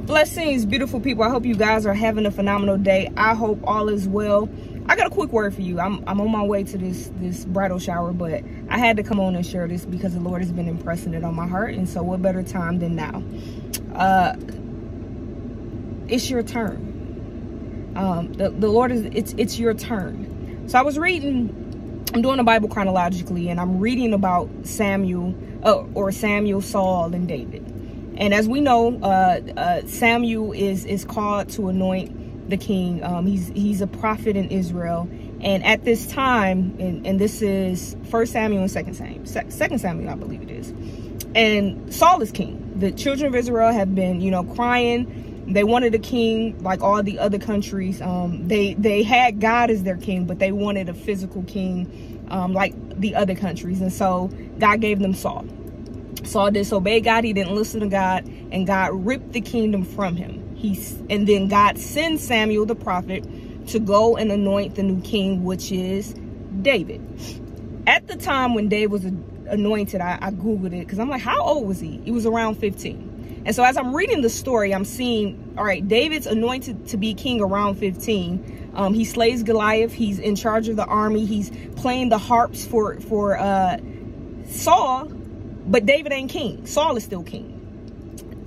Blessings, beautiful people. I hope you guys are having a phenomenal day. I hope all is well. I got a quick word for you. I'm on my way to this bridal shower, but I had to come on and share this because the Lord has been impressing it on my heart. And so what better time than now? It's your turn. The Lord is, it's your turn. So I was reading, I'm doing the Bible chronologically, and I'm reading about Samuel, Saul, and David. And as we know, Samuel is called to anoint the king. He's a prophet in Israel. And at this time, and this is 1 Samuel and 2 Samuel. 2 Samuel, I believe it is. And Saul is king. The children of Israel have been, crying. They wanted a king like all the other countries. They had God as their king, but they wanted a physical king like the other countries. And so God gave them Saul. Saul disobeyed God. He didn't listen to God, and God ripped the kingdom from him. And then God sends Samuel the prophet to go and anoint the new king, which is David. At the time when David was anointed, I Googled it because I'm like, how old was he? He was around 15. And so as I'm reading the story, I'm seeing, all right, David's anointed to be king around 15. He slays Goliath. He's in charge of the army. He's playing the harps for Saul. But David ain't king. Saul is still king.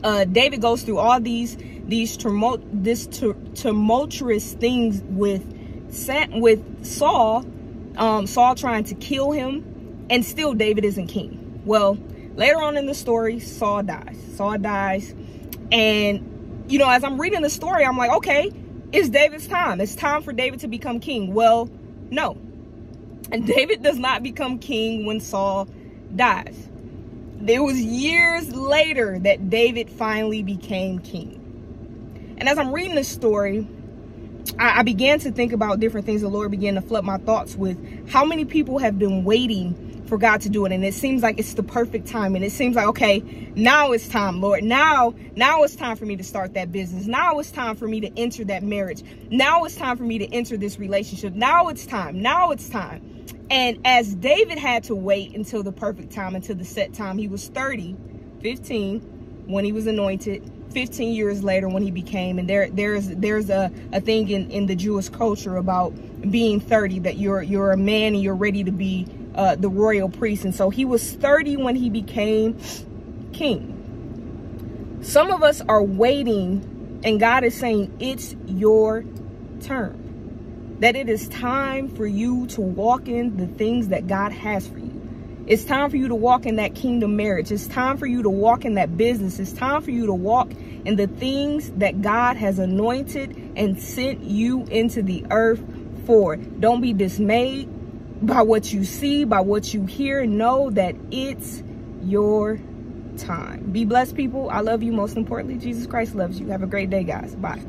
David goes through all these tumultuous things with Saul. Saul trying to kill him, and still David isn't king. Well, later on in the story, Saul dies. Saul dies, and as I'm reading the story, I'm like, okay, it's David's time. It's time for David to become king. Well, no, and David does not become king when Saul dies. It was years later that David finally became king. And as I'm reading this story, I began to think about different things. The Lord began to flood my thoughts with how many people have been waiting for God to do it. And it seems like it's the perfect time. And it seems like, okay, now it's time, Lord. Now it's time for me to start that business. Now it's time for me to enter that marriage. Now it's time for me to enter this relationship. Now it's time. Now it's time. And as David had to wait until the perfect time, until the set time, he was 15 when he was anointed, 15 years later when he became, and there's a thing in the Jewish culture about being 30, that you're a man and you're ready to be the royal priest. And so he was 30 when he became king. Some of us are waiting, and God is saying it's your turn. That it is time for you to walk in the things that God has for you. It's time for you to walk in that kingdom marriage. It's time for you to walk in that business. It's time for you to walk in the things that God has anointed and sent you into the earth for. Don't be dismayed by what you see, by what you hear. Know that it's your time. Be blessed, people. I love you. Most importantly, Jesus Christ loves you. Have a great day, guys. Bye.